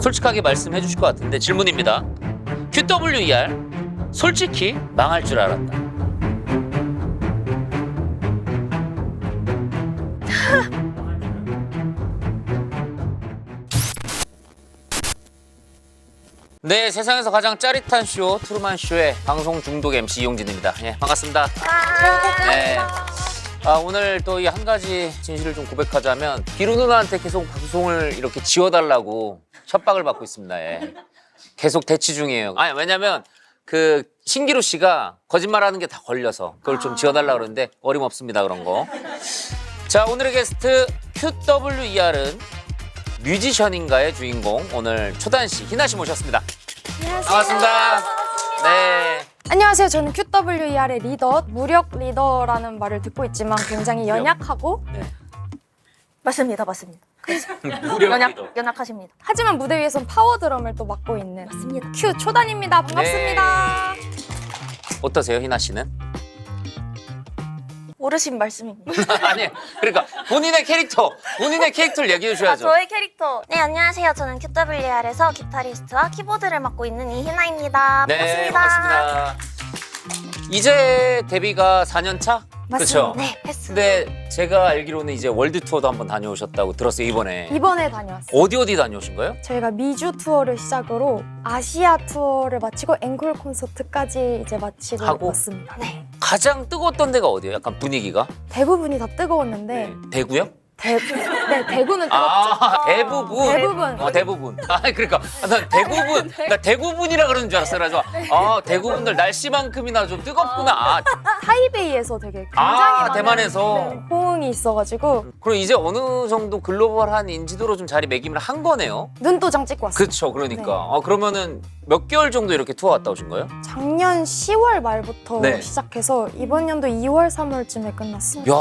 솔직하게 말씀해 주실 것 같은데 질문입니다. QWER 솔직히 망할 줄 알았다. 네, 세상에서 가장 짜릿한 쇼 트루만 쇼의 방송 중독 MC 이용진입니다. 예, 반갑습니다. 네. 오늘 또 이 한 가지 진실을 좀 고백하자면 기루 누나한테 계속 방송을 이렇게 지워달라고 협박을 받고 있습니다. 예. 계속 대치 중이에요. 아니, 왜냐면 그 신기루 씨가 거짓말하는 게 다 걸려서 그걸 좀 지워달라고 그러는데 어림없습니다, 그런 거. 자, 오늘의 게스트 QWER은 뮤지션인가의 주인공 오늘 초단 씨, 희나 씨 모셨습니다. 안녕하세요. 반갑습니다. 네. 안녕하세요. 저는 QWER의 리더, 무력 리더라는 말을 듣고 있지만 굉장히 연약하고 네. 맞습니다. 무력 리더. 연약하십니다. 하지만 무대 위에선 파워 드럼을 또 맡고 있는 맞습니다. Q 초단입니다. 반갑습니다. 어떠세요, 희나 씨는? 모르신 말씀입니다. 아니, 그러니까 본인의 캐릭터를 얘기해 주셔야죠. 저의 캐릭터. 네, 안녕하세요. 저는 QWER에서 기타리스트와 키보드를 맡고 있는 이희나입니다. 네, 반갑습니다. 반갑습니다. 이제 데뷔가 4년 차? 맞습니다. 그렇죠? 네, 했습니다. 근데 제가 알기로는 이제 월드 투어도 한번 다녀오셨다고 들었어요, 이번에. 이번에 다녀왔어요. 어디 다녀오신 거예요? 저희가 미주 투어를 시작으로 아시아 투어를 마치고 앵콜 콘서트까지 이제 마치고 하고? 왔습니다. 네. 가장 뜨거웠던 데가 어디예요? 약간 분위기가? 대부분이 다 뜨거웠는데 대구요? 대구는 뜨겁죠. 대부분. 대부분. 그러니까 난 대구분이라 그러는 줄 알았어요. 그래서 대구분들 날씨만큼이나 좀 뜨겁구나. 타이베이에서 되게 굉장히 많은 대만에서. 호응이 있어가지고 그럼 이제 어느 정도 글로벌한 인지도로 좀 자리매김을 한 거네요. 눈도장 찍고 왔어요. 그렇죠. 그러니까. 네. 그러면은 몇 개월 정도 이렇게 투어 갔다 오신 거예요? 작년 10월 말부터 네. 시작해서 이번 연도 2월, 3월쯤에 끝났습니다. 야,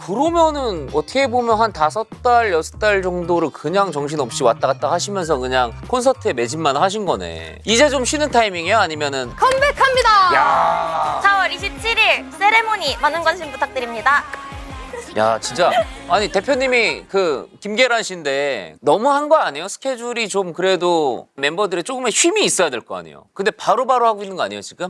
그러면은 어떻게 보면 한 5달, 6달 정도를 그냥 정신없이 왔다 갔다 하시면서 그냥 콘서트에 매진만 하신 거네. 이제 좀 쉬는 타이밍이야? 아니면은 컴백합니다! 야, 4월 27일 세레모니 많은 관심 부탁드립니다. 야, 진짜 아니 대표님이 그 김계란 씨인데 너무 한 거 아니에요? 스케줄이 좀 그래도 멤버들의 조금의 쉼이 있어야 될 거 아니에요? 근데 바로바로 하고 있는 거 아니에요, 지금?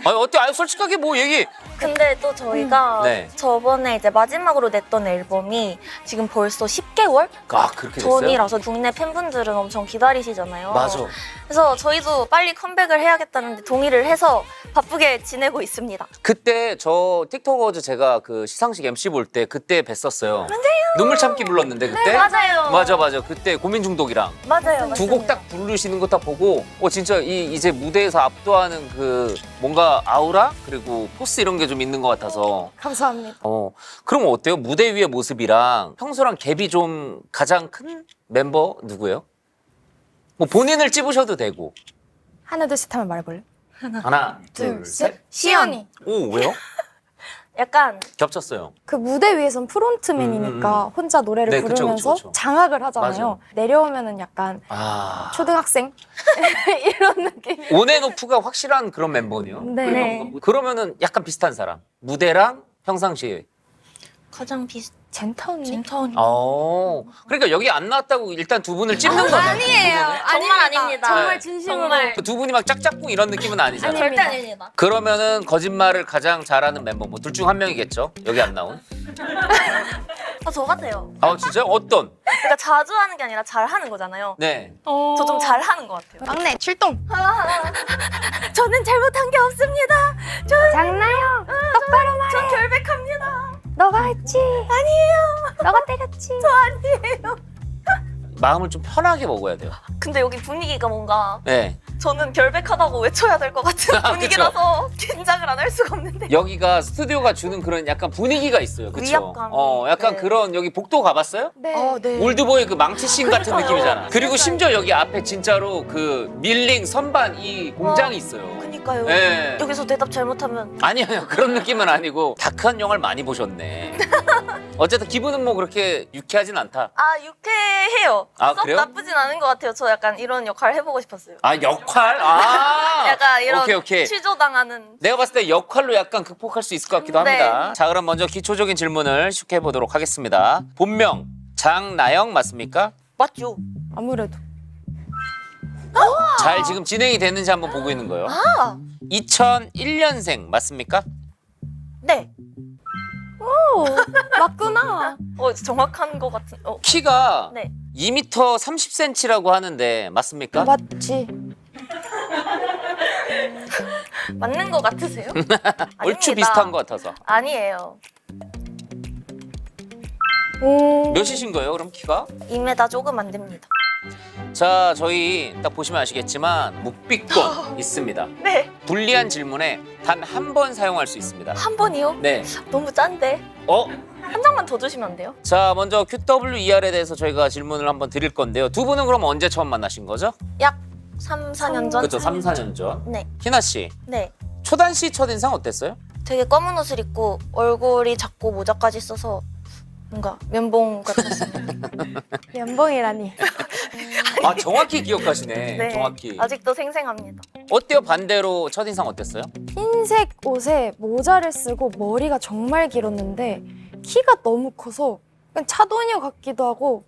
아니, 어때? 아니, 솔직하게 뭐 얘기. 근데 또 저희가 네. 저번에 이제 마지막으로 냈던 앨범이 지금 벌써 10개월 그렇게 됐어요? 전이라서 국내 팬분들은 엄청 기다리시잖아요. 맞아. 그래서 저희도 빨리 컴백을 해야겠다는데 동의를 해서 바쁘게 지내고 있습니다. 그때 저 틱톡 어워즈 제가 그 시상식 MC 볼 때 그때 뵀었어요. 눈물 참기 불렀는데 그때? 네, 맞아요. 맞아. 그때 고민 중독이랑 맞아요. 두 곡 딱 부르시는 거 딱 보고 진짜 이제 무대에서 압도하는 그 뭔가 아우라 그리고 포스 이런 게 좀 있는 것 같아서 감사합니다. 그럼 어때요? 무대 위의 모습이랑 평소랑 갭이 좀 가장 큰 멤버 누구예요? 뭐 본인을 찝으셔도 되고. 하나, 둘, 셋 하면 말해볼래? 하나, 둘, 셋. 시연이. 오, 왜요? 약간 겹쳤어요. 그 무대 위에선 프론트맨이니까 혼자 노래를 네, 그쵸, 부르면서 그쵸. 장악을 하잖아요. 맞아요. 내려오면은 약간 초등학생 이런 느낌. 온앤오프가 확실한 그런 멤버네요. 네. 그러면은 약간 비슷한 사람. 무대랑 평상시에. 가장 비슷 젠타운님? 젠타운이 그러니까 여기 안 나왔다고 일단 두 분을 찝는 거네. 아니에요. 정말 아닙니다. 정말 네. 진심으로. 정말. 두 분이 막 짝짝꿍 이런 느낌은 아니잖아요. 아닙니다. 절대 아닙니다. 그러면은 거짓말을 가장 잘하는 멤버 뭐 둘 중 한 명이겠죠? 여기 안 나온. 저 같아요. 진짜? 어떤? 그러니까 자주 하는 게 아니라 잘 하는 거잖아요. 네. 저 좀 잘 하는 것 같아요. 막내 출동. 저는 잘못한 게 없습니다. 장나요. 똑바로 말해. 전 결백합니다. 너가 했지. 아니에요. 너가 때렸지. 저 아니에요. 마음을 좀 편하게 먹어야 돼요. 근데 여기 분위기가 뭔가 네. 저는 결백하다고 외쳐야 될 것 같은 분위기라서 긴장을 안 할 수가 없는데. 여기가 스튜디오가 주는 그런 약간 분위기가 있어요. 그쵸? 위압감. 약간 네. 그런 여기 복도 가봤어요? 네. 네. 올드보이 그 망치씬 같은 그러니까요. 느낌이잖아. 그리고 그러니까요. 심지어 여기 앞에 진짜로 그 밀링 선반 이 공장이 있어요. 그니까요. 네. 여기서 대답 잘못하면 아니요, 그런 느낌은 아니고 다크한 영화를 많이 보셨네. 어쨌든 기분은 뭐 그렇게 유쾌하진 않다. 유쾌해요. 썩 그래요? 나쁘진 않은 것 같아요. 저 약간 이런 역할 해보고 싶었어요. 역할? 약간 이런 오케이. 취조당하는. 내가 봤을 때 역할로 약간 극복할 수 있을 것 같기도 네. 합니다. 자, 그럼 먼저 기초적인 질문을 쉽게 해보도록 하겠습니다. 본명 장나영 맞습니까? 맞죠? 아무래도. 잘 지금 진행이 되는지 한번 보고 있는 거예요. 아, 2001년생 맞습니까? 네. 오, 맞구나. 정확한 것 같은. 키가 네. 2m 30cm라고 하는데 맞습니까? 맞지. 맞는 것 같으세요? 얼추 아닙니다. 비슷한 것 같아서. 아니에요. 몇이신 거예요, 그럼 키가? 2m 조금 안 됩니다. 자, 저희 딱 보시면 아시겠지만 묵비권 있습니다. 네. 불리한 질문에 단 한 번 사용할 수 있습니다. 한 번이요? 네. 너무 짠데. 어? 한 장만 더 주시면 안 돼요? 자, 먼저 QWER에 대해서 저희가 질문을 한번 드릴 건데요. 두 분은 그럼 언제 처음 만나신 거죠? 약 3, 4년 전? 그렇죠, 3, 4년 전. 네. 희나 씨, 네. 초단 씨 첫인상 어땠어요? 되게 검은 옷을 입고 얼굴이 작고 모자까지 써서 뭔가 면봉 같았습니다. 연봉이라니. 아, 정확히 기억하시네. 네. 정확히. 아직도 생생합니다. 어때요? 반대로 첫인상 어땠어요? 흰색 옷에 모자를 쓰고 머리가 정말 길었는데 키가 너무 커서 약간 차도녀 같기도 하고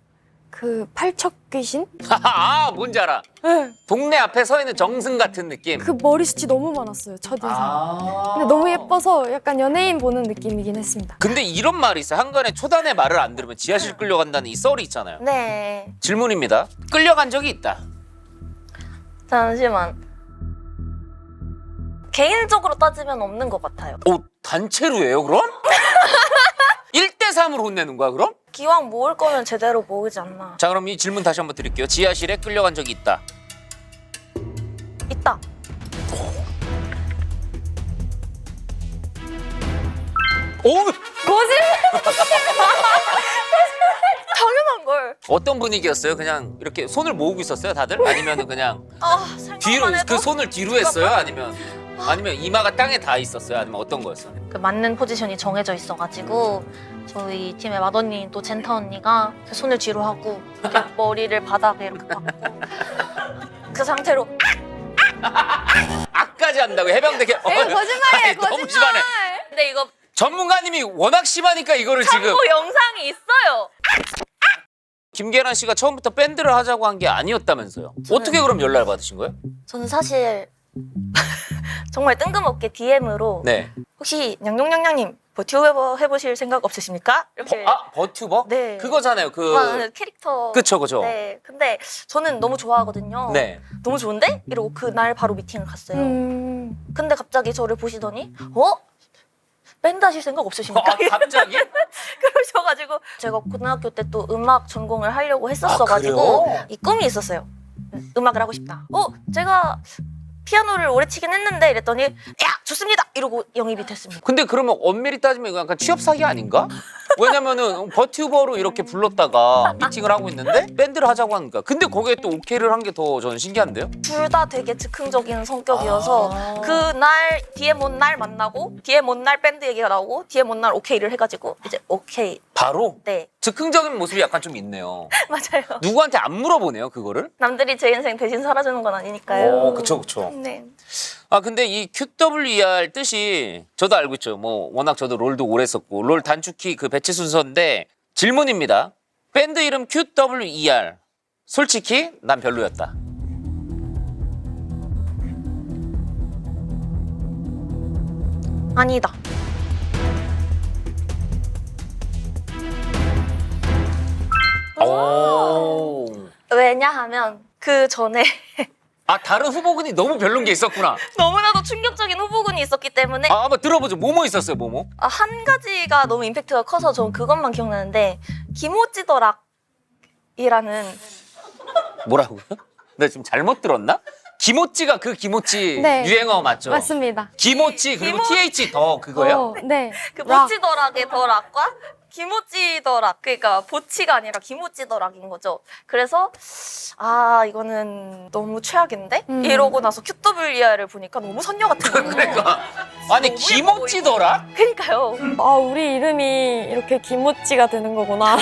그 팔척 귀신? 아, 뭔지 알아. 네. 동네 앞에 서 있는 정승 같은 느낌. 그 머리숱이 너무 많았어요, 첫인상. 아. 근데 너무 예뻐서 약간 연예인 보는 느낌이긴 했습니다. 근데 이런 말이 있어요. 한간에 초단의 말을 안 들으면 지하실 끌려간다는 이 썰이 있잖아요. 네. 질문입니다. 끌려간 적이 있다. 잠시만. 개인적으로 따지면 없는 것 같아요. 오, 단체로 해요, 그럼? 1대3으로 혼내는 거야, 그럼? 기왕 모을 거면 제대로 모으지 않나. 자, 그럼 이 질문 다시 한번 드릴게요. 지하실에 끌려간 적이 있다. 있다. 오! 거짓말! 당연한 걸. 어떤 분위기였어요? 그냥 이렇게 손을 모으고 있었어요, 다들? 아니면 그냥 뒤로 생각만 해도 그 손을 뒤로 했어요? 아니면 이마가 땅에 닿아 있었어요? 아니면 어떤 거였어요? 그 맞는 포지션이 정해져 있어가지고 저희 팀의 맏언니 또 젠타 언니가 그 손을 뒤로 하고 이렇게 머리를 바닥에 이렇게 박고 그 상태로 악까지 한다고 해병대 에이, 거짓말이에요, 너무 거짓말. 심하네. 근데 이거 전문가님이 워낙 심하니까 이거를 지금 참고 영상이 있어요. 김계란 씨가 처음부터 밴드를 하자고 한 게 아니었다면서요? 어떻게 그럼 연락을 받으신 거예요? 저는 사실 정말 뜬금없게 DM으로 네. 혹시 냥냥냥냥님 버튜버 해보실 생각 없으십니까? 이렇게 버튜버? 네. 그거잖아요. 캐릭터. 그쵸, 그쵸. 네. 근데 저는 너무 좋아하거든요. 네. 너무 좋은데? 이러고 그날 바로 미팅을 갔어요. 근데 갑자기 저를 보시더니 밴드 하실 생각 없으십니까? 갑자기? 그러셔가지고 제가 고등학교 때 또 음악 전공을 하려고 했었어가지고 그래요? 이 꿈이 있었어요. 음악을 하고 싶다. 제가 피아노를 오래 치긴 했는데 이랬더니 야 좋습니다 이러고 영입이 됐습니다. 근데 그러면 엄밀히 따지면 이거 약간 취업 사기 아닌가? 왜냐면은 버튜버로 이렇게 불렀다가 미팅을 하고 있는데 밴드를 하자고 하니까. 근데 거기에 또 오케이를 한 게 더 저는 신기한데요? 둘 다 되게 즉흥적인 성격이어서 그날 DM 온 날 만나고 DM 온 날 밴드 얘기가 나오고 DM 온 날 오케이를 해가지고 이제 오케이. 바로? 네 즉흥적인 모습이 약간 좀 있네요. 맞아요. 누구한테 안 물어보네요, 그거를? 남들이 제 인생 대신 살아주는 건 아니니까요. 그쵸, 그쵸. 네. 아, 근데 이 QWER 뜻이 저도 알고 있죠. 뭐 워낙 저도 롤도 오래 했었고 롤 단축키 그 배치 순서인데 질문입니다. 밴드 이름 QWER 솔직히 난 별로였다. 아니다. 오. 왜냐하면 그 전에 아, 다른 후보군이 너무 별론 게 있었구나. 너무나도 충격적인 후보군이 있었기 때문에 한번 들어보죠. 뭐뭐 있었어요, 뭐뭐? 한 가지가 너무 임팩트가 커서 전 그것만 기억나는데 기모찌더락이라는 뭐라고요? 나 지금 잘못 들었나? 기모찌가 그 기모찌 네. 유행어 맞죠? 맞습니다. 기모찌 그리고 TH 더 그거요? 네. 그 락. 모찌더락의 더락과 기모찌더락 그러니까 보치가 아니라 기모찌더락인 거죠. 그래서 이거는 너무 최악인데? 이러고 나서 QWER을 보니까 너무 선녀 같은 거예요. 그러니까 아니 너무 기모찌더라? 그러니까요. 우리 이름이 이렇게 김모찌가 되는 거구나.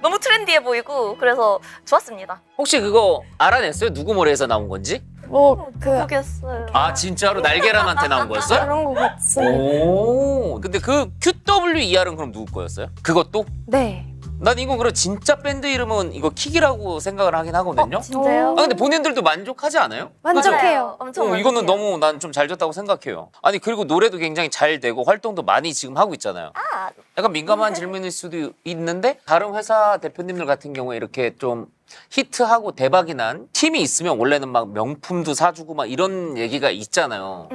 너무 트렌디해 보이고 그래서 좋았습니다. 혹시 그거 알아냈어요? 누구 머리에서 나온 건지? 모르겠어요. 아, 진짜로 날계란한테 나온 거였어요? 그런 것 같습니다. 오. 근데 그 QWER은 그럼 누구 거였어요? 그것도? 네. 난 이거 그래 진짜 밴드 이름은 이거 킥이라고 생각을 하긴 하거든요. 진짜요? 오. 아 근데 본인들도 만족하지 않아요? 만족해요. 엄청 이거는 만족해요. 너무 난 좀 잘 졌다고 생각해요. 아니 그리고 노래도 굉장히 잘 되고 활동도 많이 지금 하고 있잖아요. 아, 약간 민감한 질문일 수도 있는데 다른 회사 대표님들 같은 경우에 이렇게 좀 히트하고 대박이 난 팀이 있으면 원래는 막 명품도 사주고 막 이런 얘기가 있잖아요.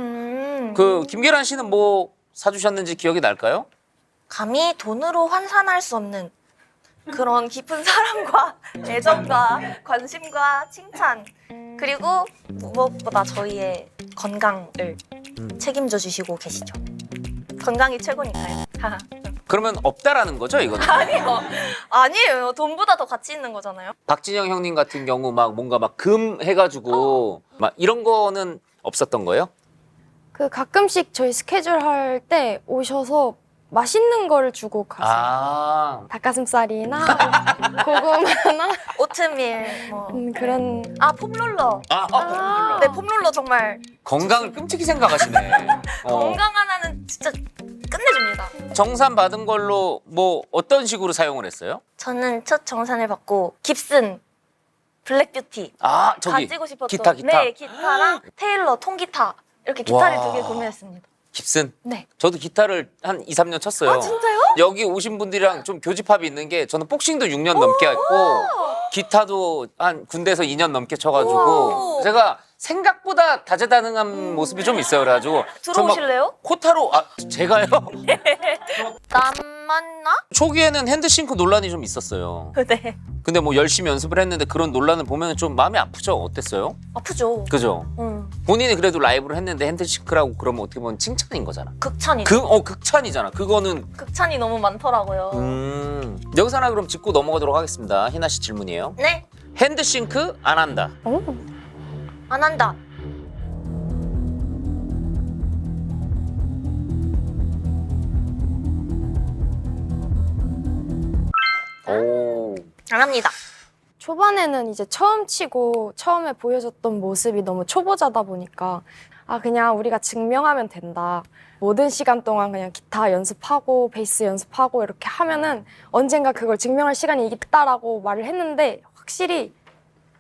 그 김계란 씨는 뭐 사주셨는지 기억이 날까요? 감히 돈으로 환산할 수 없는 그런 깊은 사랑과 애정과 관심과 칭찬 그리고 무엇보다 저희의 건강을 책임져 주시고 계시죠. 건강이 최고니까요. 그러면 없다라는 거죠, 이거는? 아니에요. 돈보다 더 가치 있는 거잖아요. 박진영 형님 같은 경우 막 뭔가 막 금 해가지고 막 이런 거는 없었던 거예요? 그 가끔씩 저희 스케줄 할 때 오셔서 맛있는 거를 주고 가세요. 아, 닭가슴살이나 고구마나 오트밀 뭐. 그런. 아 폼롤러. 아, 네 폼롤러 정말 건강을 끔찍히 생각하시네. 건강 하나는 진짜 끝내줍니다. 정산 받은 걸로 뭐 어떤 식으로 사용을 했어요? 저는 첫 정산을 받고 깁슨 블랙뷰티 아, 저기 가지고 싶었던 기타. 네 기타랑 테일러 통기타 이렇게 기타를 와. 2개 구매했습니다. 깁슨. 네. 저도 기타를 한 2, 3년 쳤어요. 아 진짜요? 여기 오신 분들이랑 좀 교집합이 있는 게 저는 복싱도 6년 넘게 했고 기타도 한 군대에서 2년 넘게 쳐가지고 우와. 제가 생각보다 다재다능한 모습이 좀 있어요. 그래가지고 저막 들어오실래요? 코타로 제가요? 남 맞나? 초기에는 핸드싱크 논란이 좀 있었어요. 네. 근데 뭐 열심히 연습을 했는데 그런 논란을 보면 좀 마음이 아프죠. 어땠어요? 아프죠. 그죠? 응. 본인이 그래도 라이브를 했는데 핸드싱크라고 그러면 어떻게 보면 칭찬인 거잖아. 극찬이죠. 극찬이잖아. 그거는 극찬이 너무 많더라고요. 여기서 하나 그럼 짚고 넘어가도록 하겠습니다. 희나 씨 질문이에요. 네. 핸드싱크 안 한다. 오. 안 한다. 오. 안 합니다. 초반에는 이제 처음 치고 처음에 보여줬던 모습이 너무 초보자다 보니까 아 그냥 우리가 증명하면 된다. 모든 시간 동안 그냥 기타 연습하고 베이스 연습하고 이렇게 하면은 언젠가 그걸 증명할 시간이 있다라고 말을 했는데 확실히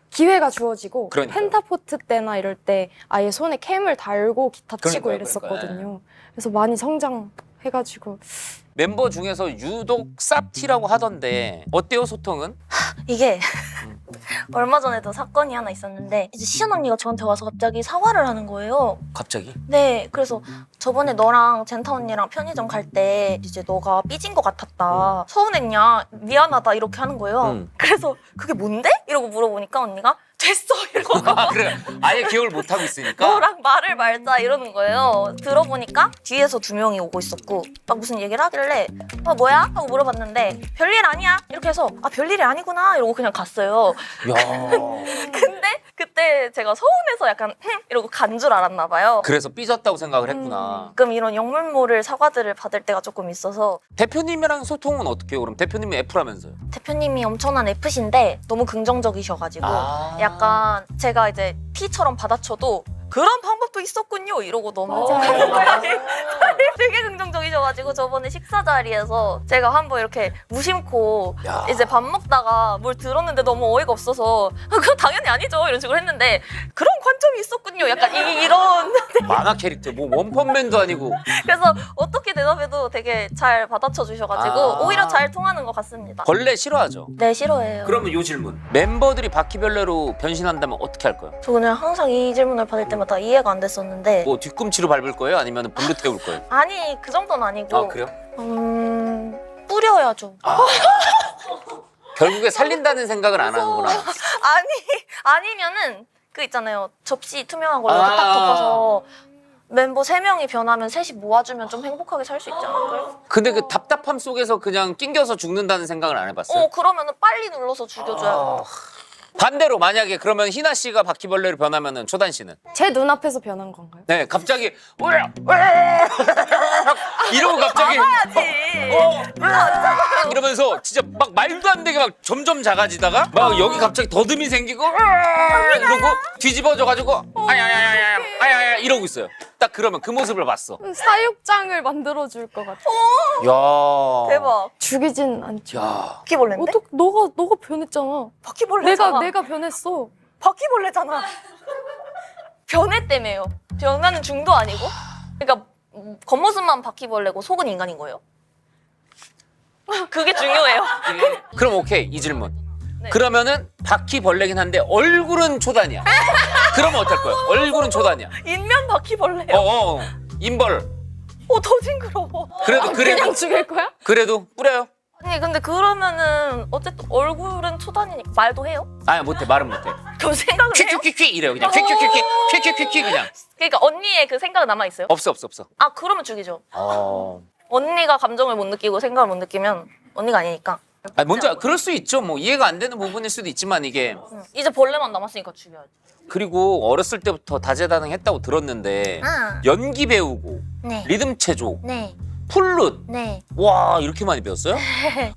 기회가 주어지고 그러니까요. 펜타포트 때나 이럴 때 아예 손에 캠을 달고 기타 치고 그러니까요, 이랬었거든요. 그래서 많이 성장해가지고 멤버 중에서 유독 쌉티라고 하던데 어때요 소통은? 이게 얼마 전에도 사건이 하나 있었는데 이제 시연 언니가 저한테 와서 갑자기 사과를 하는 거예요. 갑자기? 네, 그래서 저번에 너랑 젠타 언니랑 편의점 갈 때 이제 너가 삐진 것 같았다. 서운했냐? 미안하다 이렇게 하는 거예요. 그래서 그게 뭔데? 이러고 물어보니까 언니가 됐어 이러고 아 그래. 아예 기억을 못 하고 있으니까. 너랑 말을 말자 이러는 거예요. 들어보니까 뒤에서 2명이 오고 있었고 막 무슨 얘기를 하길래 뭐야? 하고 물어봤는데 별일 아니야 이렇게 해서 아 별일이 아니구나 이러고 그냥 갔어요. 야. 근데 그때 제가 서운해서 약간 이러고 간 줄 알았나 봐요. 그래서 삐졌다고 생각을 했구나. 가끔 이런 영물모를 사과들을 받을 때가 조금 있어서 대표님이랑 소통은 어떻게 해요? 그럼 대표님이 F라면서요? 대표님이 엄청난 F신데 너무 긍정적이셔가지고 아. 약간 제가 이제 T처럼 받아쳐도 그런 방법도 있었군요 이러고 너무 맞아요. 되게 긍정적이셔가지고 저번에 식사 자리에서 제가 한번 이렇게 무심코 야. 이제 밥 먹다가 뭘 들었는데 너무 어이가 없어서 그건 당연히 아니죠 이런 식으로 했는데 그런 관점이 있었군요 약간 이런 만화 캐릭터 뭐 원펀맨도 아니고. 그래서 어떻게 대답해도 되게 잘 받아쳐 주셔가지고 아. 오히려 잘 통하는 것 같습니다. 벌레 싫어하죠? 네 싫어해요. 그러면 요 질문. 멤버들이 바퀴벌레로 변신한다면 어떻게 할 거예요? 저 오늘 항상 이 질문을 받을 때마다 이해가 안 됐었는데 뭐 뒤꿈치로 밟을 거예요? 아니면 불로 태울 거예요? 아니 그 정도는 아니고 아 그래요? 뿌려야죠. 결국에 살린다는 생각을 안 하는구나. 아니면은 그 있잖아요 접시 투명한 걸로 아. 딱 덮어서 멤버 3명이 변하면 셋이 모아주면 좀 행복하게 살 수 있지 않을까요? 근데 그 답답함 속에서 그냥 낑겨서 죽는다는 생각을 안 해봤어요? 그러면은 빨리 눌러서 죽여줘요. 반대로 만약에 그러면 희나 씨가 바퀴벌레로 변하면은 초단 씨는? 제 눈앞에서 변한 건가요? 네, 갑자기 이러고 갑자기 이러면서 진짜 막 말도 안 되게 막 점점 작아지다가 막 여기 갑자기 더듬이 생기고 이러고 뒤집어져 가지고 아야야야야 아야야 이러고 있어요. 딱 그러면 그 모습을 봤어. 사육장을 만들어줄 것 같아. 야. 대박. 죽이진 않죠. 야. 바퀴벌레인데? 어떻게 너가 변했잖아. 바퀴벌레잖아. 내가 변했어. 바퀴벌레잖아. 변해 때문에요. 변하는 중도 아니고. 그러니까 겉모습만 바퀴벌레고 속은 인간인 거예요. 그게 중요해요. 그럼 오케이 이 질문. 네. 그러면은 바퀴벌레긴 한데 얼굴은 초단이야. 그러면 어떨 거야? 얼굴은 초단이야. 인면 바퀴벌레요. 인벌. 더 징그러워. 그래도 그냥 죽일 거야? 그래도 뿌려요. 아니 근데 그러면은 어쨌든 얼굴은 초단이니까 말도 해요? 아니 못해 말은 못해. 그럼 생각을 해요? 퀵퀵퀵퀵 이래요 그냥 퀵퀵퀵퀵 그냥. 그러니까 언니의 그 생각은 남아 있어요? 없어. 아 그러면 죽이죠. 어. 언니가 감정을 못 느끼고 생각을 못 느끼면 언니가 아니니까. 아니 먼저 그럴 수 있죠. 뭐 이해가 안 되는 부분일 수도 있지만 이게 이제 벌레만 남았으니까 죽여야지. 그리고 어렸을 때부터 다재다능했다고 들었는데 아. 연기 배우고 네. 리듬 체조, 네. 플룻 네. 와 이렇게 많이 배웠어요?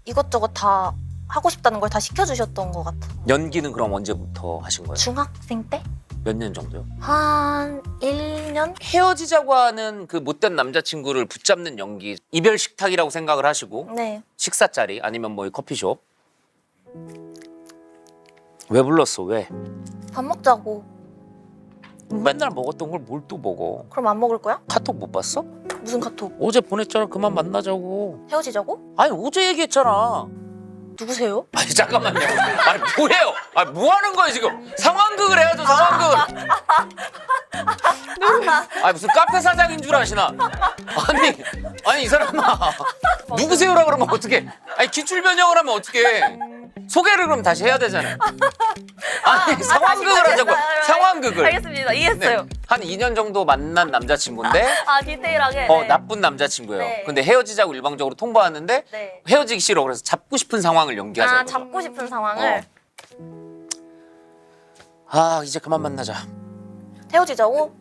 이것저것 다 하고 싶다는 걸 다 시켜주셨던 것 같아. 연기는 그럼 언제부터 하신 거예요? 중학생 때? 몇 년 정도요? 한 1년? 헤어지자고 하는 그 못된 남자친구를 붙잡는 연기 이별 식탁이라고 생각을 하시고 네. 식사 자리 아니면 뭐 커피숍 왜 불렀어 왜? 밥 먹자고. 맨날 먹었던 걸 뭘 또 먹어? 그럼 안 먹을 거야? 카톡 못 봤어? 무슨 카톡? 어제 보냈잖아 그만 만나자고. 헤어지자고? 아니 어제 얘기했잖아. 누구세요? 아니 잠깐만요. 아니 뭐예요? 아니 뭐 하는 거예요 지금? 상황극을 해야죠 상황극을. 아니 무슨 카페 사장인 줄 아시나? 아니 이 사람아 누구세요라 그러면 어떡해? 아니 기출 변형을 하면 어떡해? 소개를 그럼 다시 해야 되잖아요. 아니 상황극을 다시 하자고. 했어요. 상황극을. 알겠습니다. 이해했어요. 한 2년 정도 만난 남자친구인데 아 디테일하게. 네. 나쁜 남자친구예요. 네. 근데 헤어지자고 일방적으로 통보하는데 네. 헤어지기 싫어. 그래서 잡고 싶은 상황을 연기하자. 아 이거죠. 잡고 싶은 상황을 이제 그만 만나자. 헤어지자고?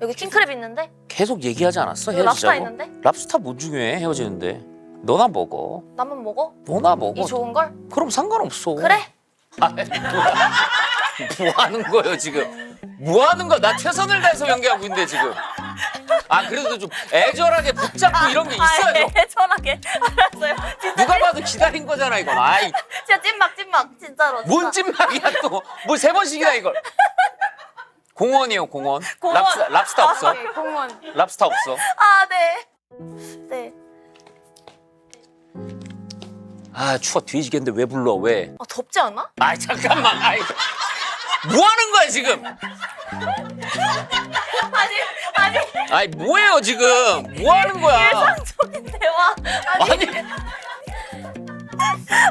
여기 킹크랩 있는데? 계속 얘기하지 않았어? 여기 랍스타 헤어지자고? 있는데? 랍스타 뭐 중요해 헤어지는데. 너나 먹어. 나만 먹어? 너나 먹어. 이 좋은 걸? 그럼 상관없어. 그래? 뭐 하는 거예요 지금? 뭐 하는 거야? 나 최선을 다해서 연기하고 있는데 지금. 그래도 좀 애절하게 붙잡고 이런 게 있어야죠. 애절하게. 알았어요. 진짜 누가 봐도 기다린 거잖아 이건. 아이 진짜 찐막 진짜로. 뭔 찐막이야 또. 뭘 3번씩이나 이걸. 공원이에요 공원. 공원. 랍스타 없어. 공원. 랍스타 없어. 아 네. 네. 추워 뒤지겠는데 왜 불러 왜? 아 덥지 않아? 잠깐만. 뭐 하는 거야 지금? 아니 뭐예요 지금? 뭐 하는 거야? 예상적인 대화.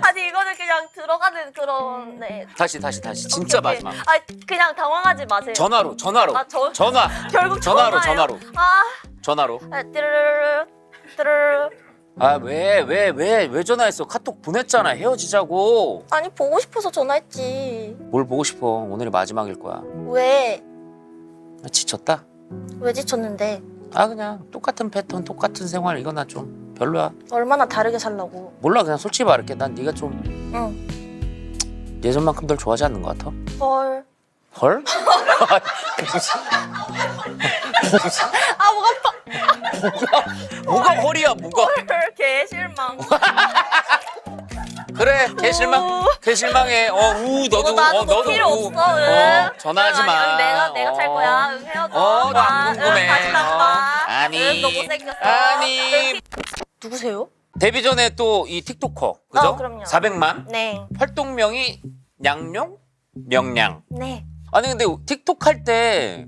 아니 이거는 그냥 들어가는 그런 네. 다시 진짜 오케이. 마지막. 그냥 당황하지 마세요. 전화로. 전화. 결국 전화로. 전화로. 띠르르르 띠르르르. 왜 전화했어? 카톡 보냈잖아. 헤어지자고. 아니 보고 싶어서 전화했지. 뭘 보고 싶어? 오늘이 마지막일 거야. 왜? 지쳤다? 왜 지쳤는데? 그냥 똑같은 패턴, 똑같은 생활 이거 나 좀 별로야. 얼마나 다르게 살라고. 몰라 그냥 솔직히 말할게. 난 네가 좀 응. 예전만큼 널 좋아하지 않는 것 같아. 헐. 헐? 아 목 아파. 뭐가 헐이야 뭐가? 헐. 개 실망. 그래 개 실망해. 너도 나도 필요 우. 없어. 응. 전화하지 마. 아니, 내가 잘 거야. 응, 헤어져. 나 안 궁금해. 다시 만나. 아니. 응, 너 못생겼어. 아니. 응. 누구세요? 데뷔 전에 또 이 틱토커 그죠? 그럼요. 400만 네. 활동명이 냥룡 명냥. 네. 아니 근데 틱톡 할 때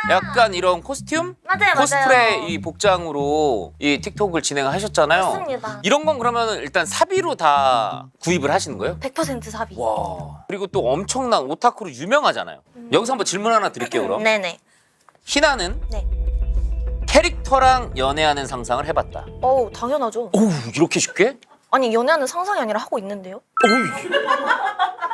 약간 이런 코스튬? 맞아요. 코스프레 이 복장으로 이 틱톡을 진행하셨잖아요. 맞습니다. 이런 건 그러면 일단 사비로 다 구입을 하시는 거예요? 100% 사비. 와. 그리고 또 엄청난 오타쿠로 유명하잖아요. 여기서 한번 질문 하나 드릴게요, 그럼. 네네. 희나는 네. 캐릭터랑 연애하는 상상을 해봤다. 어우 당연하죠. 어우, 이렇게 쉽게? 아니 연애하는 상상이 아니라 하고 있는데요. 어우.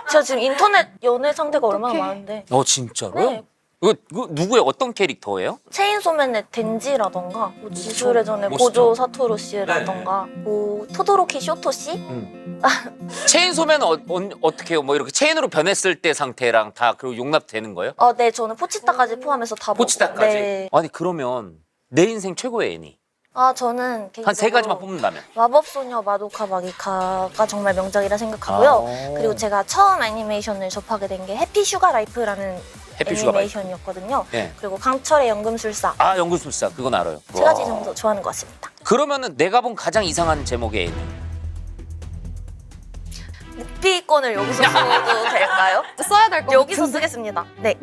제가 지금 인터넷 연애 상대가 얼마나 많은데. 진짜로요? 네. 이거 누구의 어떤 캐릭터예요? 체인소맨의 덴지라던가 뭐 지술의 전의 멋있다. 고조 사토루 씨라던가 뭐 토도로키 쇼토 씨? 체인소맨은 어떻게 해요? 뭐 이렇게 체인으로 변했을 때 상태랑 다 그리고 용납되는 거예요? 네, 저는 포치타까지 포함해서 다 보고. 포치타까지? 네. 아니 그러면 내 인생 최고의 애니 저는 한 세 개인적으로 가지만 뽑는다면? 마법소녀 마도카 마기카가 정말 명작이라 생각하고요. 아. 그리고 제가 처음 애니메이션을 접하게 된 게 해피 슈가 라이프라는 해피 슈가 라이프. 애니메이션이었거든요. 예. 그리고 강철의 연금술사 아 연금술사 그건 알아요. 세 가지 와. 정도 좋아하는 것 같습니다. 그러면은 내가 본 가장 이상한 제목의 애니. 묵비권을 여기서 써도 될까요? 써야 될 것 여기서 같은데. 쓰겠습니다. 네.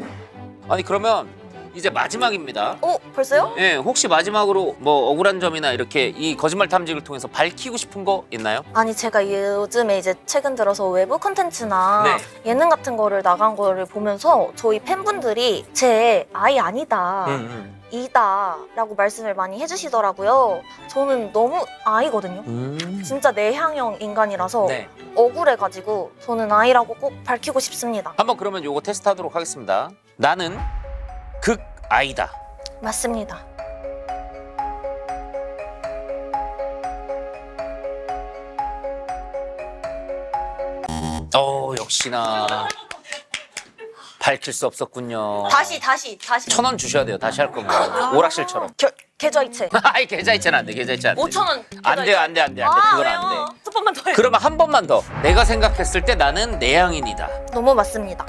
아니 그러면 이제 마지막입니다. 벌써요? 예, 혹시 마지막으로 뭐 억울한 점이나 이렇게 이 거짓말 탐지기를 통해서 밝히고 싶은 거 있나요? 아니 제가 요즘에 이제 최근 들어서 외부 콘텐츠나 네. 예능 같은 거를 나간 거를 보면서 저희 팬분들이 제 아이 아니다. 이다 라고 말씀을 많이 해주시더라고요. 저는 너무 아이거든요. 진짜 내향형 인간이라서 네. 억울해가지고 저는 아이라고 꼭 밝히고 싶습니다. 한번 그러면 요거 테스트하도록 하겠습니다. 나는 극 아이다. 맞습니다. 역시나 밝힐 수 없었군요. 다시 1,000원 주셔야 돼요. 다시 할 거면 오락실처럼. 계좌이체 아이 계좌이체는 안 돼. 계좌이체 안 돼. 5,000원 안 돼요, 안 돼, 안 돼, 안 돼. 그건 안 돼. 한 번만 더 해요. 그러면 한 번만 더. 내가 생각했을 때 나는 내향인이다. 너무 맞습니다.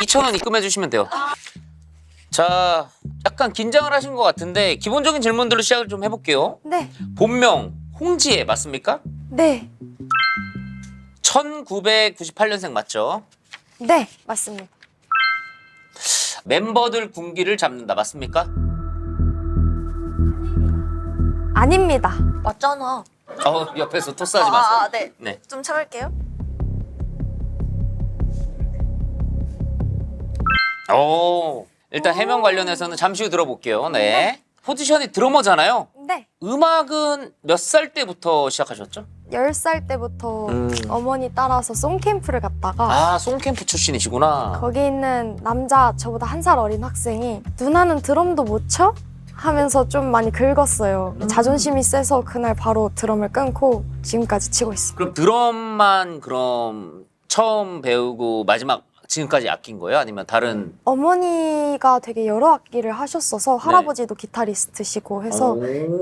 2,000원 입금해 주시면 돼요. 자, 약간 긴장을 하신 것 같은데 기본적인 질문들로 시작을 좀 해볼게요. 네. 본명 홍지혜 맞습니까? 네. 1998년생 맞죠? 네. 맞습니다. 멤버들 군기를 잡는다 맞습니까? 아닙니다. 맞잖아. 옆에서 토스하지 마세요. 네. 네. 좀 참을게요. 일단 해명 관련해서는 잠시 후 들어볼게요. 네. 포지션이 드러머잖아요. 네. 음악은 몇 살 때부터 시작하셨죠? 10살 때부터 어머니 따라서 송캠프를 갔다가 송캠프 출신이시구나. 거기 있는 남자 저보다 한 살 어린 학생이 누나는 드럼도 못 쳐? 하면서 좀 많이 긁었어요. 자존심이 세서 그날 바로 드럼을 끊고 지금까지 치고 있습니다. 그럼 드럼만 그럼 처음 배우고 마지막 지금까지 아낀 거예요? 아니면 다른? 어머니가 되게 여러 악기를 하셨어서 할아버지도 기타리스트시고 해서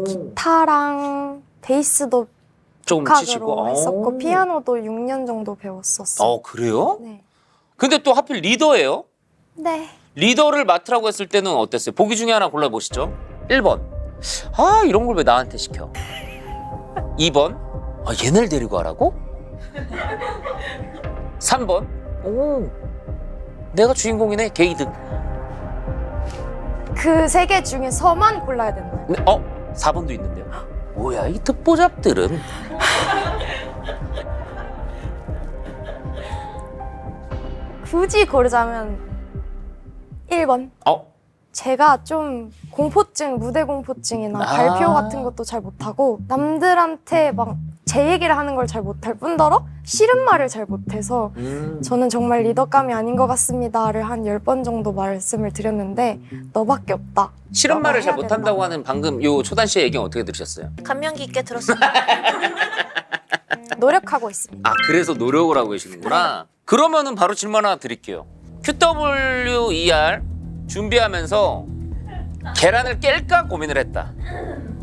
기타랑 베이스도 조금 치시고? 독학으로 했었고 피아노도 6년 정도 배웠었어요. 그래요? 네. 근데 또 하필 리더예요? 네. 리더를 맡으라고 했을 때는 어땠어요? 보기 중에 하나 골라보시죠. 1번. 이런 걸 왜 나한테 시켜? 2번. 얘네를 데리고 하라고? 3번. 내가 주인공이네. 게이득. 그 세 개 중에서만 골라야 된다. 4번도 있는데요. 뭐야 이 듣보잡들은. 굳이 고르자면 1번. 제가 좀 공포증, 무대 공포증이나 발표 같은 것도 잘 못하고 남들한테 막 제 얘기를 하는 걸 잘 못할 뿐더러 싫은 말을 잘 못해서 저는 정말 리더감이 아닌 것 같습니다를 한 10번 정도 말씀을 드렸는데 너밖에 없다. 싫은 말을 잘 해야 못한다고 하는 방금 요 초단 씨의 얘기는 어떻게 들으셨어요? 감명 깊게 들었습니다. 노력하고 있습니다. 그래서 노력을 하고 계시는구나. 그러면은 바로 질문 하나 드릴게요. QWER 준비하면서 계란을 깰까 고민을 했다.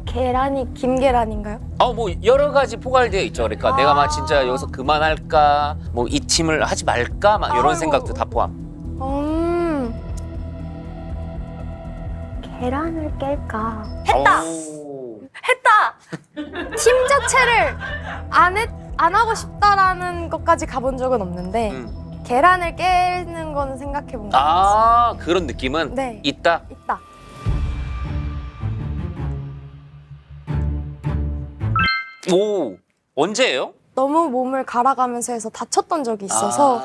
계란이 김계란인가요? 뭐 여러 가지 포괄되어 있죠. 그러니까 내가 막 진짜 여기서 그만할까, 뭐 이 팀을 하지 말까, 막 이런 아이고. 생각도 다 포함. 계란을 깰까? 했다! 했다! 팀 자체를 안 하고 싶다라는 것까지 가본 적은 없는데 계란을 깨는 거는 생각해 본 것 같아요. 그런 느낌은 네. 있다. 있다. 언제예요? 너무 몸을 갈아가면서 해서 다쳤던 적이 있어서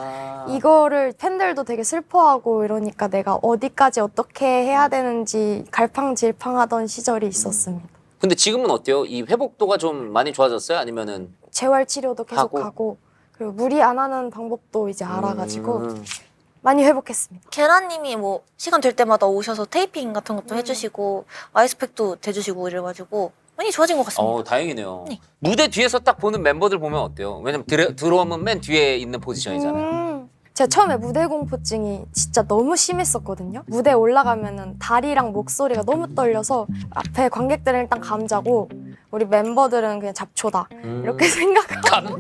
이거를 팬들도 되게 슬퍼하고 이러니까 내가 어디까지 어떻게 해야 되는지 갈팡질팡하던 시절이 있었습니다. 근데 지금은 어때요? 이 회복도가 좀 많이 좋아졌어요? 아니면은 재활 치료도 계속 하고? 하고 그리고 무리 안 하는 방법도 이제 알아가지고 많이 회복했습니다. 계란님이 뭐 시간 될 때마다 오셔서 테이핑 같은 것도 해주시고 아이스팩도 대주시고 이래가지고 많이 좋아진 것 같습니다. 다행이네요. 네. 무대 뒤에서 딱 보는 멤버들 보면 어때요? 왜냐면 드럼은 맨 뒤에 있는 포지션이잖아요. 제가 처음에 무대 공포증이 진짜 너무 심했었거든요. 무대에 올라가면은 다리랑 목소리가 너무 떨려서 앞에 관객들은 일단 감자고 우리 멤버들은 그냥 잡초다 이렇게 생각하고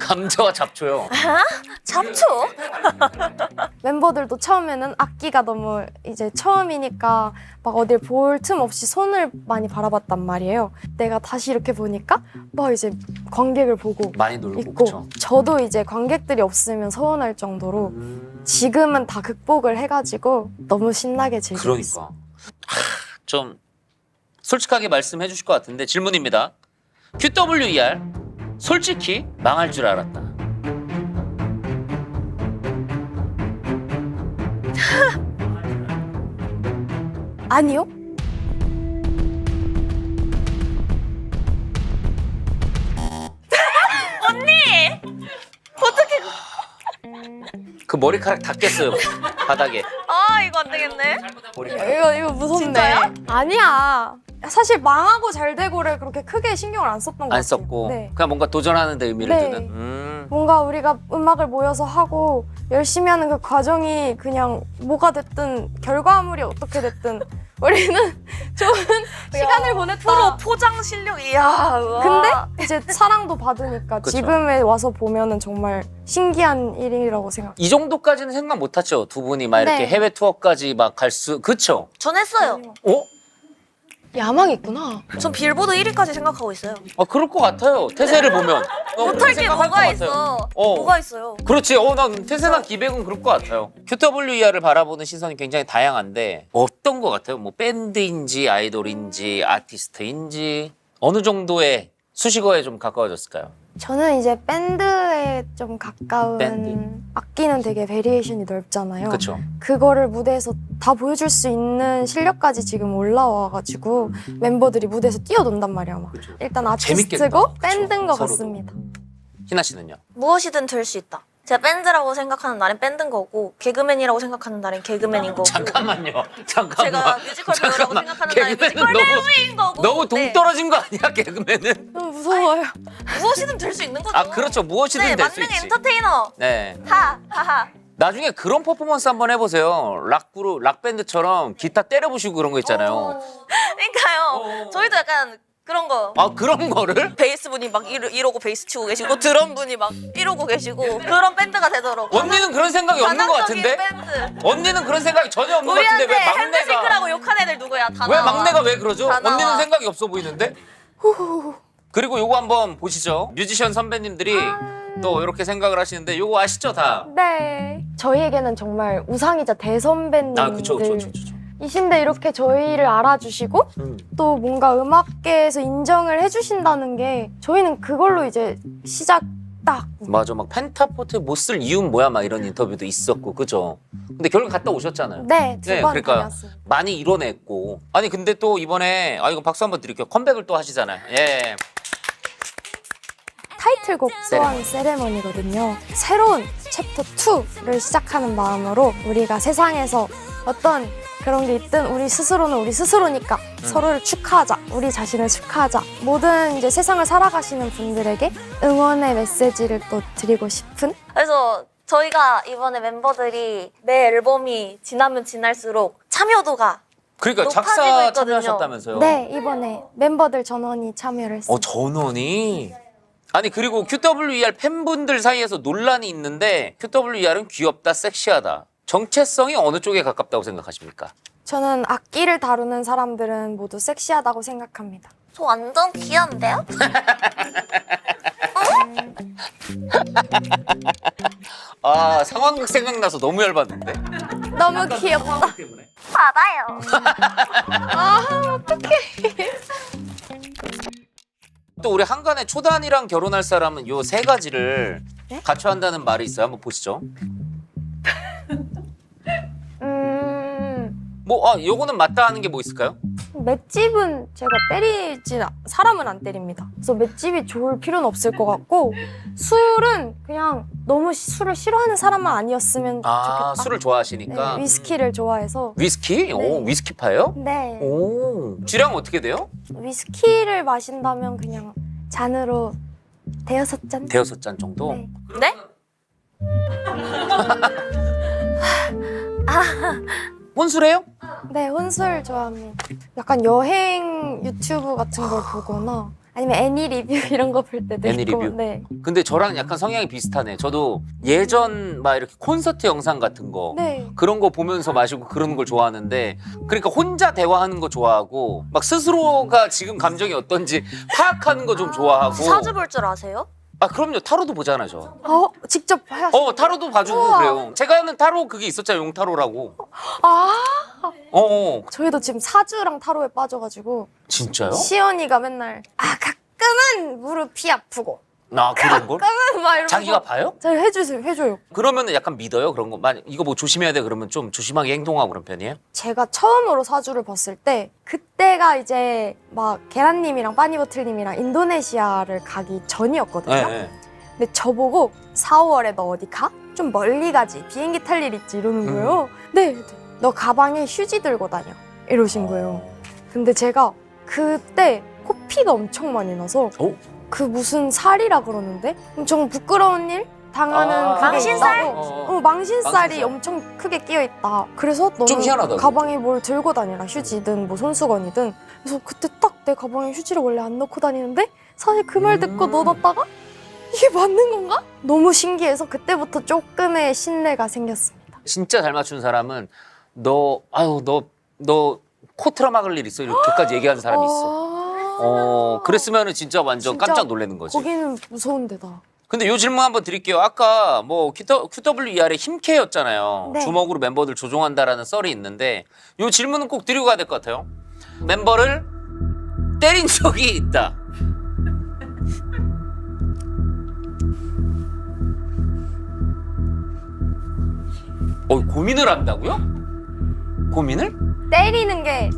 감자와 잡초요. 잡초? 멤버들도 처음에는 악기가 너무 이제 처음이니까 막 어딜 볼 틈 없이 손을 많이 바라봤단 말이에요. 내가 다시 이렇게 보니까 막 이제 관객을 보고 많이 놀고 있고 그렇죠. 저도 이제 관객들이 없으면 서운할 정도로 지금은 다 극복을 해가지고 너무 신나게 즐기고 있어요. 그러니까 좀 솔직하게 말씀해 주실 것 같은데 질문입니다. QWER 솔직히 망할 줄 알았다. 아니요? 그 머리카락 다 깼어요. 바닥에. 아 이거 안 되겠네. 머리카락. 이거 무섭네. 진짜요? 아니야. 사실 망하고 잘 되고를 그렇게 크게 신경을 안 썼던 것 같아요. 안 썼고 네. 그냥 뭔가 도전하는 데 의미를 네. 두는. 뭔가 우리가 음악을 모여서 하고 열심히 하는 그 과정이 그냥 뭐가 됐든 결과물이 어떻게 됐든 우리는 좋은 시간을 보냈다. 프로 포장 실력 이야. 우와. 근데 이제 사랑도 받으니까 그쵸. 지금에 와서 보면은 정말 신기한 일이라고 생각해요. 이 정도까지는 생각 못 하죠. 두 분이 막 이렇게 네. 해외 투어까지 막 갈 수. 그쵸? 전 했어요. 어? 야망 있구나. 전 빌보드 1위까지 생각하고 있어요. 그럴 것 같아요. 태세를 보면. 못할 게 생각할 뭐가 것 있어? 같아요. 뭐가 있어요? 그렇지. 난 태세나 기백은 그럴 것 같아요. QWER을 바라보는 시선이 굉장히 다양한데 어떤 것 같아요? 뭐 밴드인지 아이돌인지 아티스트인지 어느 정도의 수식어에 좀 가까워졌을까요? 저는 이제 밴드에 좀 가까운 밴드. 악기는 되게 베리에이션이 넓잖아요. 그렇죠. 그거를 무대에서 다 보여줄 수 있는 실력까지 지금 올라와가지고 멤버들이 무대에서 뛰어논단 말이야. 막. 그쵸. 일단 재밌겠다. 아티스트고 그쵸. 밴드인 것 서로도. 같습니다. 희나 씨는요? 무엇이든 될 수 있다. 제가 밴드라고 생각하는 날엔 밴드인 거고 개그맨이라고 생각하는 날엔 개그맨인 거고 잠깐만요. 제가 뮤지컬 배우라고 생각하는 날엔 뮤지컬 배우인 거고 너무 네. 동떨어진 거 아니야 개그맨은? 너무 무서워요. 무엇이든 될 수 있는 거죠. 그렇죠. 무엇이든 네, 될 수 만능 있지. 엔터테이너. 네. 하하하. 나중에 그런 퍼포먼스 한번 해보세요. 락그룹, 락밴드처럼 기타 때려부시고 그런 거 있잖아요. 그러니까요. 저희도 약간 그런 거. 그런 거를? 베이스 분이 막 이러고 베이스 치고 계시고 드럼 분이 막 이러고 계시고 그런 밴드가 되도록. 언니는 그런 생각이 없는 것 가난적인 같은데? 밴드. 언니는 그런 생각이 전혀 없는 것 같은데 우리한테 왜 핸드싱크라고 막내가 욕한 애들 누구야? 다 왜 나와. 막내가 왜 그러죠? 다 나와. 언니는 생각이 없어 보이는데? 그리고 요거 한번 보시죠. 뮤지션 선배님들이 또 이렇게 생각을 하시는데 요거 아시죠 다? 네. 저희에게는 정말 우상이자 대선배님들. 그쵸. 이신데 이렇게 저희를 알아주시고 또 뭔가 음악계에서 인정을 해주신다는 게 저희는 그걸로 이제 시작 딱. 맞아, 막 펜타포트 못 쓸 이유는 뭐야 막 이런 인터뷰도 있었고 그죠? 근데 결국 갔다 오셨잖아요. 네, 두 번 그러니까 다녔습니다. 많이 이뤄냈고 아니 근데 또 이번에 이거 박수 한번 드릴게요. 컴백을 또 하시잖아요. 예. 타이틀곡 또한 세레머니거든요. 새로운 챕터 2를 시작하는 마음으로 우리가 세상에서 어떤 그런 게 있든 우리 스스로는 우리 스스로니까 서로를 축하하자, 우리 자신을 축하하자. 모든 이제 세상을 살아가시는 분들에게 응원의 메시지를 또 드리고 싶은. 그래서 저희가 이번에 멤버들이 매 앨범이 지나면 지날수록 참여도가 그러니까 높아지고 작사 있거든요. 참여하셨다면서요? 네, 이번에 멤버들 전원이 참여를 했습니다. 전원이? 아니 그리고 QWER 팬분들 사이에서 논란이 있는데 QWER은 귀엽다, 섹시하다. 정체성이 어느 쪽에 가깝다고 생각하십니까? 저는 악기를 다루는 사람들은 모두 섹시하다고 생각합니다. 저 완전 귀여운데요? 상황극 생각나서 너무 열받는데? 너무 귀엽다. 받아요. 또 우리 한간에 초단이랑 결혼할 사람은 요 세 가지를 네? 갖춰야 한다는 말이 있어요. 한번 보시죠. 요거는 맞다 하는 게 뭐 있을까요? 맷집은 제가 사람은 안 때립니다. 그래서 맷집이 좋을 필요는 없을 것 같고 술은 그냥 너무 술을 싫어하는 사람만 아니었으면 좋겠다. 술을 좋아하시니까. 네, 위스키를 좋아해서. 위스키? 오, 네. 위스키파예요? 네. 오, 주량 어떻게 돼요? 위스키를 마신다면 그냥 잔으로 대여섯 잔? 대여섯 잔 정도? 네. 네? 혼술해요? 네, 혼술 좋아합니다. 약간 여행 유튜브 같은 걸 보거나 아니면 애니 리뷰 이런 거 볼 때도 애니 있고. 리뷰? 네. 근데 저랑 약간 성향이 비슷하네. 저도 예전 막 이렇게 콘서트 영상 같은 거 네. 그런 거 보면서 마시고 그러는 걸 좋아하는데 그러니까 혼자 대화하는 거 좋아하고 막 스스로가 지금 감정이 어떤지 파악하는 거 좀 좋아하고 사주 볼 줄 아세요? 아 그럼요. 타로도 보잖아요 저. 직접 하셨어요? 타로도 봐주고 우와. 그래요. 제가 하는 타로 그게 있었잖아요. 용타로라고. 아, 저희도 지금 사주랑 타로에 빠져가지고 진짜요? 시연이가 맨날 가끔은 무릎이 아프고 나 그런 걸? 가끔은 막 이러면서 자기가 봐요? 저희 해줘요. 그러면은 약간 믿어요? 그런 거. 만약 이거 뭐 조심해야 돼 그러면 좀 조심하게 행동하고 그런 편이에요? 제가 처음으로 사주를 봤을 때 그때가 이제 막 계란님이랑 빠니보틀님이랑 인도네시아를 가기 전이었거든요. 네. 근데 저보고 4, 5월에 너 어디 가? 좀 멀리 가지. 비행기 탈 일 있지 이러는 거예요. 네. 너 가방에 휴지 들고 다녀. 이러신 거예요. 근데 제가 그때 코피가 엄청 많이 나서 그 무슨 살이라 그러는데 엄청 부끄러운 일 당하는 그게 망신살? 있다고. 망신살이 망신살. 엄청 크게 끼어 있다. 그래서 너는 좀 희한하다, 가방에 뭘 들고 다니라. 휴지든 뭐 손수건이든. 그래서 그때 딱 내 가방에 휴지를 원래 안 넣고 다니는데 사실 그 말 듣고 넣어놨다가 이게 맞는 건가? 너무 신기해서 그때부터 조금의 신뢰가 생겼습니다. 진짜 잘 맞춘 사람은 너 코 트라우마 걸릴 일 있어 이렇게까지 얘기하는 사람이 있어. 그랬으면은 진짜 완전 진짜 깜짝 놀라는 거지. 거기는 무서운 데다. 근데 요 질문 한번 드릴게요. 아까 뭐 QWER의 힘캐였잖아요. 네. 주먹으로 멤버들 조종한다라는 썰이 있는데 요 질문은 꼭 드리고 가야 될 것 같아요. 멤버를 때린 적이 있다. 고민을 한다고요? 고민을? 때리는 게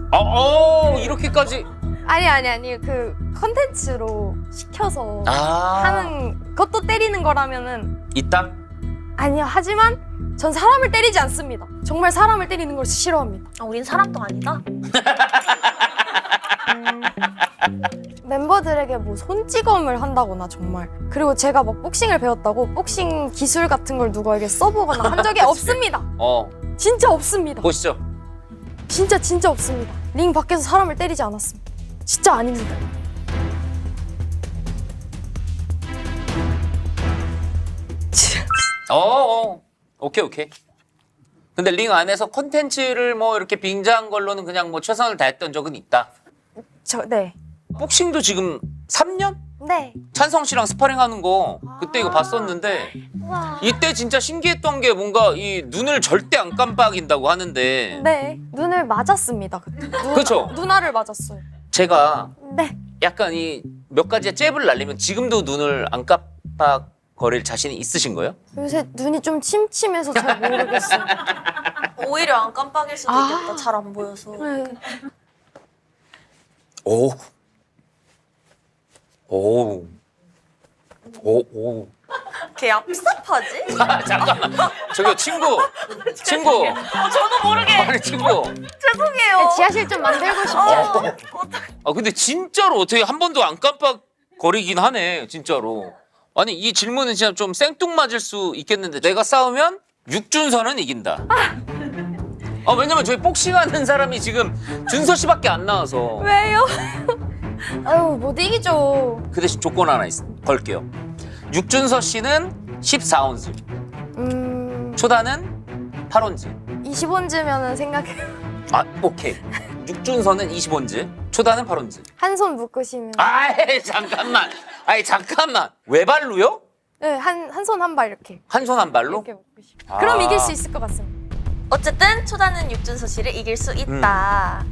이렇게까지. 아니 그 컨텐츠로 시켜서 하는 것도 때리는 거라면은 있다? 아니요. 하지만 전 사람을 때리지 않습니다. 정말 사람을 때리는 걸 싫어합니다. 우린 사람도 아니다. 멤버들에게 뭐 손찌검을 한다거나 정말 그리고 제가 막 복싱을 배웠다고 복싱 기술 같은 걸 누구에게 써보거나 한 적이 없습니다. 진짜 없습니다. 보시죠. 진짜 없습니다. 링 밖에서 사람을 때리지 않았습니다. 진짜 아닙니다. 오케이. 근데 링 안에서 콘텐츠를 뭐 이렇게 빙자한 걸로는 그냥 뭐 최선을 다했던 적은 있다. 네. 복싱도 지금 3년? 네. 찬성 씨랑 스파링 하는 거 그때 이거 봤었는데 이때 진짜 신기했던 게 뭔가 이 눈을 절대 안 깜빡인다고 하는데 네. 눈을 맞았습니다. 그때. 그쵸? 누나를 맞았어요. 제가 네. 약간 이 몇 가지의 잽을 날리면 지금도 눈을 안 깜빡거릴 자신이 있으신 거예요? 요새 눈이 좀 침침해서 잘 모르겠어요. 오히려 안 깜빡일 수도 있겠다. 잘 안 보여서. 네. 오. 걔 얍삽하지? 잠깐만. 저기요, 친구. 저도 모르게. 아니, 친구. 죄송해요. 지하실 좀 만들고 싶죠. 근데 진짜로 어떻게 한 번도 안 깜빡거리긴 하네, 진짜로. 아니, 이 질문은 진짜 좀 생뚱맞을 수 있겠는데 내가 싸우면 육준서는 이긴다. 왜냐면 저희 복싱하는 사람이 지금 준서 씨밖에 안 나와서. 왜요? 아유, 못 이기죠. 그 대신 조건 하나 걸게요. 육준서 씨는 14온즈, 초단은 8온즈. 20원즈면은 생각해요. 오케이. 육준서는 20온즈, 초단은 8온즈. 한 손 묶으시면. 잠깐만. 외발로요? 네, 한 손 한 발 이렇게. 한 손 한 발로? 이렇게 묶으시면. 그럼 이길 수 있을 것 같습니다. 어쨌든 초단은 육준서 씨를 이길 수 있다.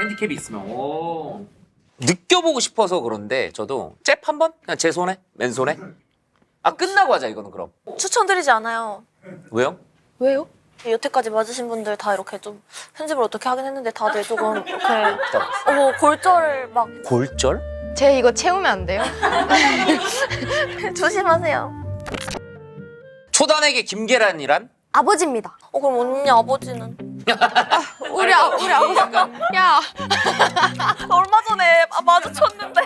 핸디캡이 있으면 느껴보고 싶어서 그런데 저도 잽 한 번? 그냥 제 손에? 맨손에? 끝나고 하자 이거는 그럼. 추천드리지 않아요. 왜요? 왜요? 여태까지 맞으신 분들 다 이렇게 좀 편집을 어떻게 하긴 했는데 다들 조금 이렇게 골절을 막 골절? 제 이거 채우면 안 돼요? 조심하세요. 초단에게 김계란이란? 아버지입니다. 그럼 언니 아버지는? 우리 아버지. 야, 얼마 전에 마주쳤는데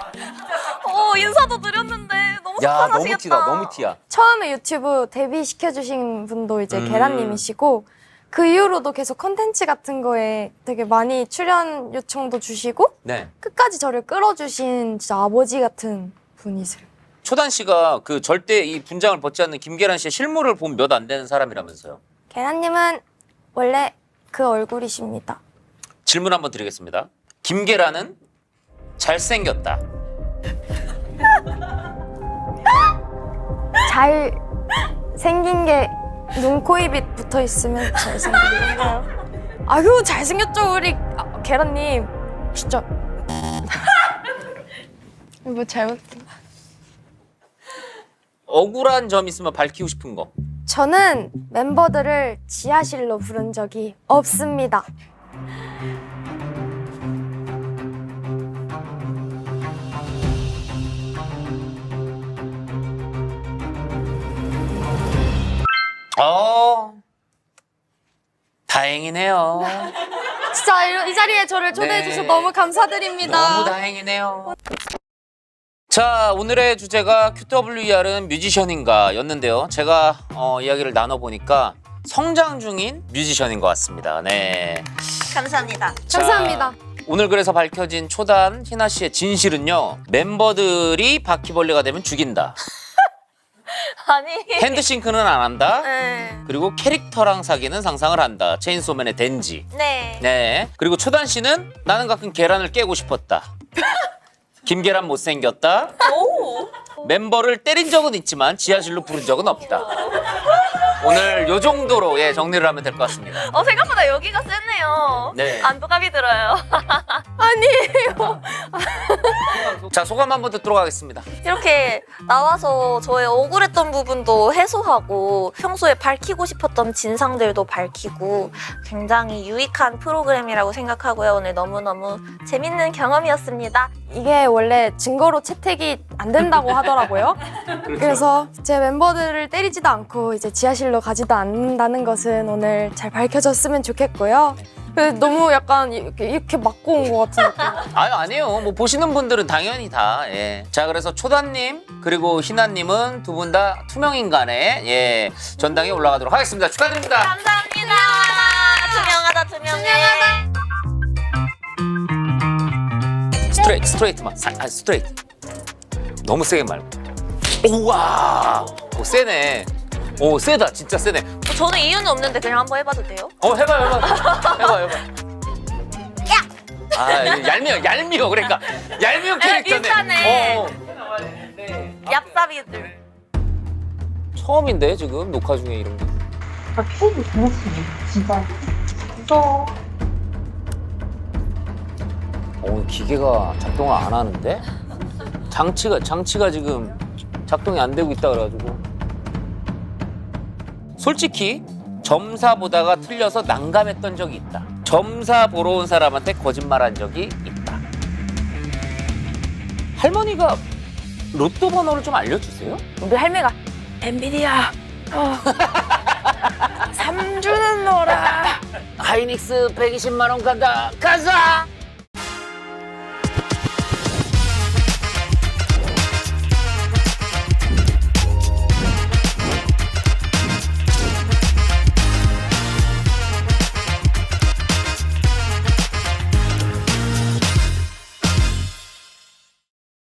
인사도 드렸는데 너무 야, 너무 속상하시겠다. 티다. 너무 티야. 처음에 유튜브 데뷔 시켜주신 분도 이제 계란님이시고 그 이후로도 계속 컨텐츠 같은 거에 되게 많이 출연 요청도 주시고 네. 끝까지 저를 끌어주신 진짜 아버지 같은 분이세요. 초단 씨가 그 절대 이 분장을 벗지 않는 김계란 씨의 실물을 보면 몇 안 되는 사람이라면서요. 계란님은 원래 그 얼굴이십니다. 질문 한번 드리겠습니다. 김계란은 잘생겼다. 잘 생긴 게 눈, 코, 입이 붙어 있으면 잘생긴 건가요? 아유, 잘생겼죠, 우리 계란님. 진짜. 뭐 잘못. 억울한 점 있으면 밝히고 싶은 거. 저는 멤버들을 지하실로 부른 적이 없습니다. 다행이네요. 진짜 이 자리에 저를 초대해 네. 주셔서 너무 감사드립니다. 너무 다행이네요. 자, 오늘의 주제가 QWER은 뮤지션인가 였는데요. 제가 이야기를 나눠보니까 성장 중인 뮤지션인 것 같습니다. 네. 감사합니다. 자, 감사합니다. 오늘 그래서 밝혀진 초단 희나 씨의 진실은요. 멤버들이 바퀴벌레가 되면 죽인다. 아니. 핸드싱크는 안 한다. 네. 그리고 캐릭터랑 사귀는 상상을 한다. 체인소맨의 덴지. 네. 네. 그리고 초단 씨는 나는 가끔 계란을 깨고 싶었다. 김계란 못생겼다. 오. 멤버를 때린 적은 있지만 지하실로 부른 적은 없다. 오늘 요 정도로 정리를 하면 될 것 같습니다. 생각보다 여기가 세네요. 네. 안도감이 들어요. 아니에요. 자, 소감 한번 듣도록 하겠습니다. 이렇게 나와서 저의 억울했던 부분도 해소하고 평소에 밝히고 싶었던 진상들도 밝히고 굉장히 유익한 프로그램이라고 생각하고요. 오늘 너무너무 재밌는 경험이었습니다. 이게 원래 증거로 채택이 안 된다고 하더라고요. 그래서 제 멤버들을 때리지도 않고 이제 지하실로 가지도 않는다는 것은 오늘 잘 밝혀졌으면 좋겠고요. 너무 약간 이렇게 맞고 온 것 같은 느낌. 아니에요. 뭐 보시는 분들은 당연히 다. 예. 자, 그래서 초단님 그리고 희나님은 두 분 다 투명인간의 전당에 올라가도록 하겠습니다. 축하드립니다. 감사합니다. 투명하다 투명해. 스트레이트만. 스트레이트. 너무 세게 말고. 우와. 오, 세네. 오, 세다. 진짜 세네. 저는 이유는 없는데 그냥 한번 해봐도 돼요? 해봐요. 얄미워. 그러니까 얄미운 캐릭터네. 비슷하네. 얍삽이들. 처음인데 지금 녹화 중에 이런 게. 케이크 재밌어. 진짜. 무서워. 기계가 작동을 안 하는데? 장치가 지금 작동이 안 되고 있다 그래가지고. 솔직히 점사 보다가 틀려서 난감했던 적이 있다. 점사 보러 온 사람한테 거짓말한 적이 있다. 할머니가 로또 번호를 좀 알려주세요. 우리 할매가 엔비디아 3주는 놀아. 하이닉스 120만 원 간다. 가자.